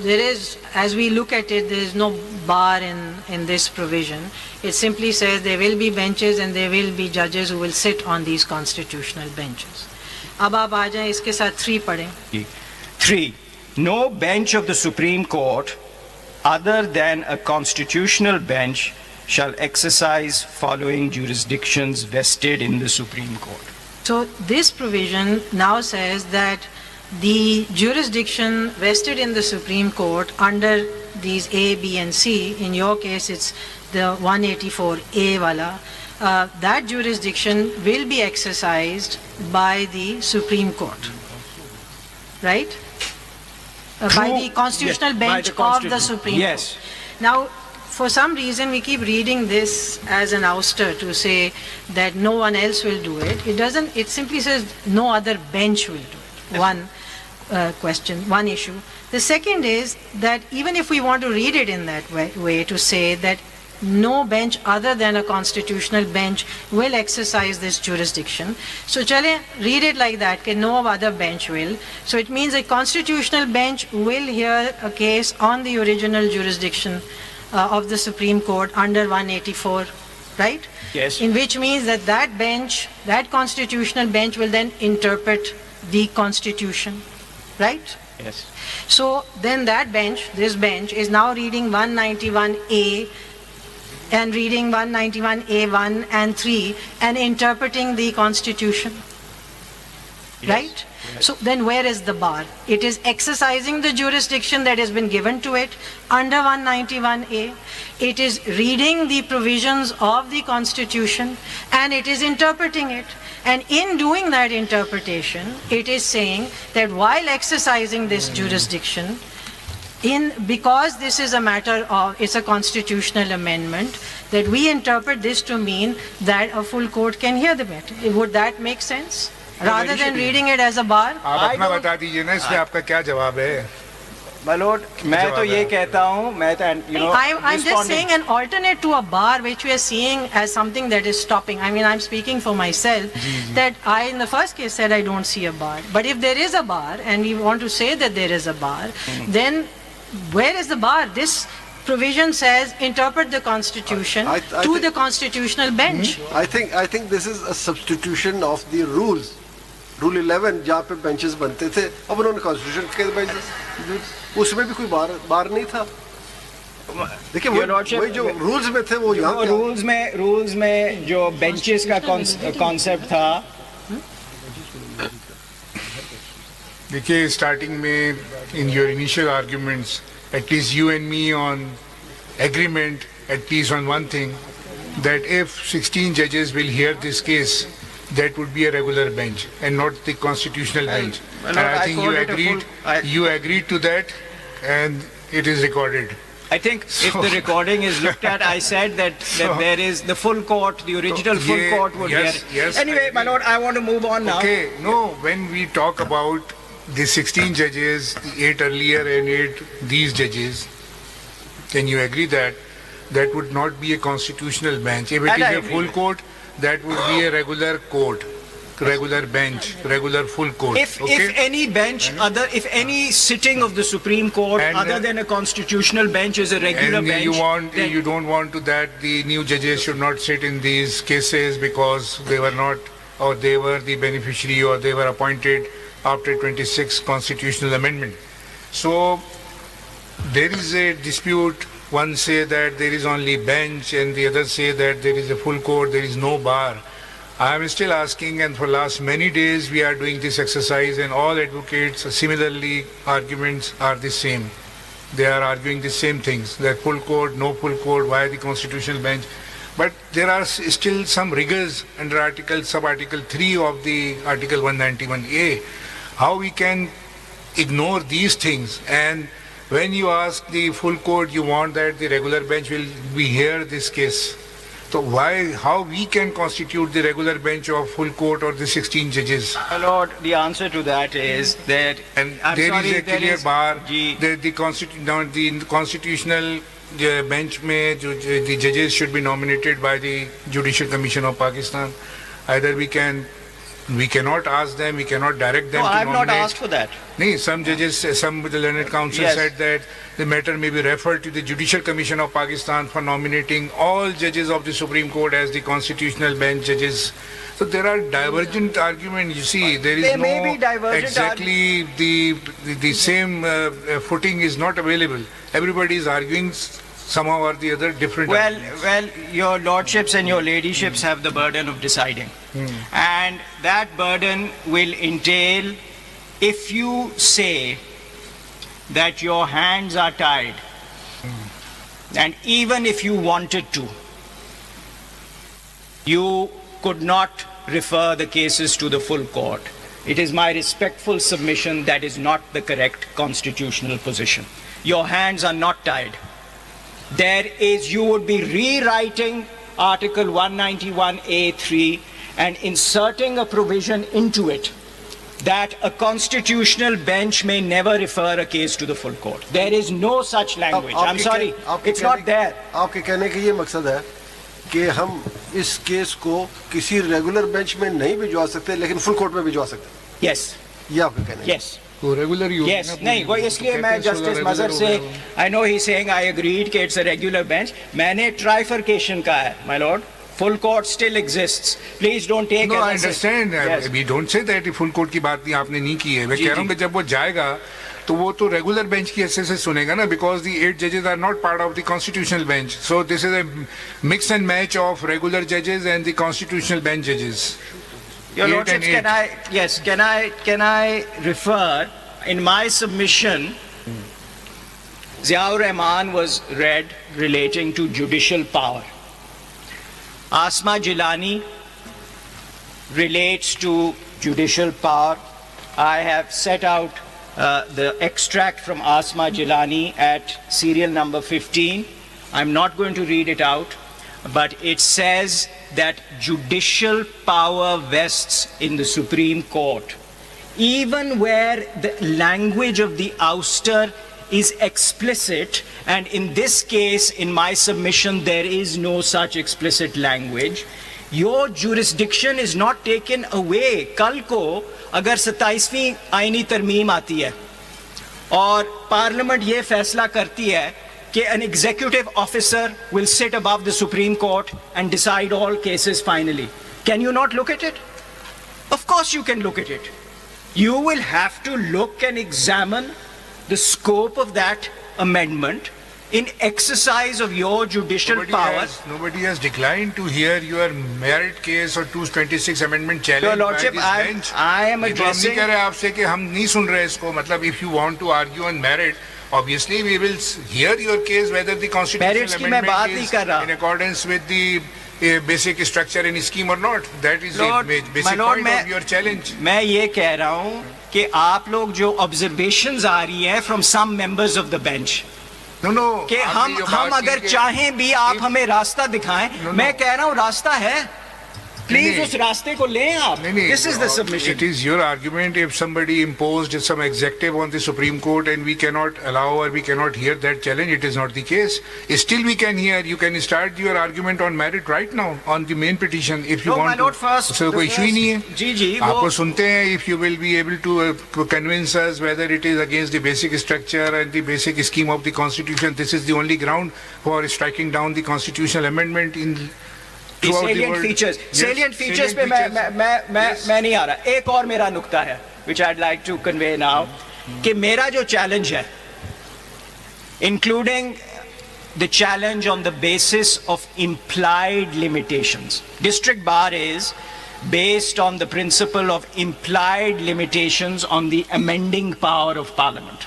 there is, as we look at it, there is no bar in this provision. It simply says there will be benches and there will be judges who will sit on these constitutional benches. अब आप आ जाएं इसके साथ 3 पढ़ें. 3. No bench of the Supreme Court other than a constitutional bench shall exercise following jurisdictions vested in the Supreme Court. So this provision now says that the jurisdiction vested in the Supreme Court under these A, B and C, in your case it's the 184A wala, that jurisdiction will be exercised by the Supreme Court, right? By the constitutional bench of the Supreme Court. Now, for some reason we keep reading this as an ouster to say that no one else will do it. It doesn't, it simply says no other bench will do it. One question, one issue. The second is that even if we want to read it in that way to say that no bench other than a constitutional bench will exercise this jurisdiction. So chale, read it like that, that no other bench will. So it means a constitutional bench will hear a case on the original jurisdiction of the Supreme Court under 184, right? Yes. In which means that that bench, that constitutional bench will then interpret the Constitution, right? Yes. So then that bench, this bench, is now reading 191A and reading 191A1 and 3 and interpreting the Constitution, right? Yes. So then where is the bar? It is exercising the jurisdiction that has been given to it under 191A. It is reading the provisions of the Constitution and it is interpreting it. And in doing that interpretation, it is saying that while exercising this jurisdiction, because this is a matter of, it's a constitutional amendment, that we interpret this to mean that a full court can hear the matter. Would that make sense? Rather than reading it as a bar? आप अपना बता दीजिए ना इसमें आपका क्या जवाब है? My lord, मैं तो ये कहता हूँ, मैं तो, I'm just saying an alternate to a bar which we are seeing as something that is stopping. I mean, I'm speaking for myself that I in the first case said I don't see a bar. But if there is a bar and we want to say that there is a bar, then where is the bar? This provision says interpret the Constitution to the constitutional bench. I think this is a substitution of the rules. Rule 11 जहाँ पे benches बनते थे, अब उन्होंने Constitution के benches, उसमें भी कोई बार नहीं था. देखिए वही जो rules में थे वो यहाँ rules में जो benches का concept था. देखिए starting में in your initial arguments, at least you and me on agreement, at least on one thing, that if 16 judges will hear this case, that would be a regular bench and not the constitutional bench. And I think you agreed to that, and it is recorded. I think if the recording is looked at, I said that there is the full court, the original full court would hear. Yes. Anyway, my lord, I want to move on now. Okay, no, when we talk about the 16 judges, the 8 earlier and 8 these judges, can you agree that that would not be a constitutional bench? If it is a full court, that would be a regular court, regular bench, regular full court. If any bench, if any sitting of the Supreme Court other than a constitutional bench is a regular bench, you don't want to that the new judges should not sit in these cases because they were not, or they were the beneficiary, or they were appointed after 26 constitutional amendment. So there is a dispute. One say that there is only bench and the others say that there is a full court, there is no bar. I am still asking, and for last many days we are doing this exercise, and all advocates similarly arguments are the same. They are arguing the same things, that full court, no full court, why the constitutional bench. But there are still some rigors under sub-article 3 of the article 191A. How we can ignore these things? And when you ask the full court, you want that the regular bench will be hear this case. So how we can constitute the regular bench of full court or the 16 judges? My lord, the answer to that is that, and there is a clear bar. The constitutional bench में the judges should be nominated by the Judicial Commission of Pakistan. Either we can We cannot ask them, we cannot direct them No, to I have not nominate. asked for that. No, some judges, some of the learned counsel Yes. said that the matter may be referred to the Judicial Commission of Pakistan for nominating all judges of the Supreme Court as the constitutional bench judges. So there are divergent arguments. You see, there is There no may be divergent exactly the same footing is not available. Everybody is arguing somehow or the other different. arguments. Well, your lordships and your ladyships have the burden of deciding. And that burden will entail, if you say that your hands are tied, and even if you wanted to, you could not refer the cases to the full court. It is my respectful submission that is not the correct constitutional position. Your hands are not tied. You would be rewriting Article 191A(3) and inserting a provision into it that a constitutional bench may never refer a case to the full court. There is no such language. I'm sorry, it's not there. आपके कहने का ये मकसद है कि हम इस case को किसी रेगुलर बेंच में नहीं भिजवा सकते लेकिन फुल कोर्ट में भिजवा सकते हैं। Yes, ये आपका कहना है। yes. तो रेगुलर ही होगी Yes, ना, नहीं वो इसलिए मैं जस्टिस मजहर से I know he's saying I agreed कि it's a regular bench. मैंने trifurcation का है, my lord. Full court still exists. Please don't take No, it I as a- understand. Yes. We don't say that full court की बात नहीं आपने नहीं की है। मैं कह रहा हूँ कि जब वो जाएगा तो वो तो रेगुलर बेंच की हैसियत से सुनेगा ना, because the 8 judges are not part of the constitutional bench. So this is a mix and match of regular judges and the constitutional bench judges. Your 8 lordships, and 8. can I refer in my submission? Ziaur Rahman was read relating to judicial power. Asma Jilani relates to judicial power. I have set out the extract from Asma Jilani at serial number 15. I'm not going to read it out, but it says that judicial power vests in the Supreme Court, even where the language of the ouster is explicit, and in this case, in my submission, there is no such explicit language. Your jurisdiction is not taken away. कल को अगर 27वीं आईनी तरमीम आती है और parliament ये फैसला करती है कि an executive officer will sit above the Supreme Court and decide all cases finally, can you not look at it? Of course you can look at it. You will have to look and examine the scope of that amendment in exercise of your judicial powers. Nobody has declined to hear your merit case or 226 amendment challenge. Your Lordship, by this bench. I am ये तो हम नहीं addressing. कह रहे आपसे कि हम नहीं सुन रहे इसको, मतलब if you want to argue on merit, obviously we will hear your case whether the constitutional Merits की मैं बात amendment नहीं is कर रहा. in accordance with the basic structure and scheme or not. That is Lord, the my basic Lord, point of your challenge. मैं ये कह रहा हूँ कि आप लोग जो observations आ रही हैं from some members of the bench, No, no. कि आपने ये हम बात की अगर कि- चाहें भी आप if- हमें रास्ता दिखाएं, No, मैं no. कह रहा हूँ रास्ता है, प्लीज नहीं। उस रास्ते को लें आप. नहीं, नहीं, This is the submission. It is your argument if somebody imposed some executive on the Supreme Court and we cannot allow or we cannot hear that challenge, it is not the case. Still we can hear, you can start your argument on merit right now on the main petition if you No, want my lord, to. first- So कोई issue ही नहीं है. जी, आपको वो- सुनते हैं if you will be able to convince us whether it is against the basic structure and the basic scheme of the constitution. This is the only ground for striking down the constitutional amendment in The throughout the salient world. features. Yes, Salient features पे features. Yes. मैं नहीं आ रहा. एक और मेरा नुक्ता है, which I'd like to convey now, कि मेरा जो challenge है, including the challenge on the basis of implied limitations. District Bar is based on the principle of implied limitations on the amending power of Parliament.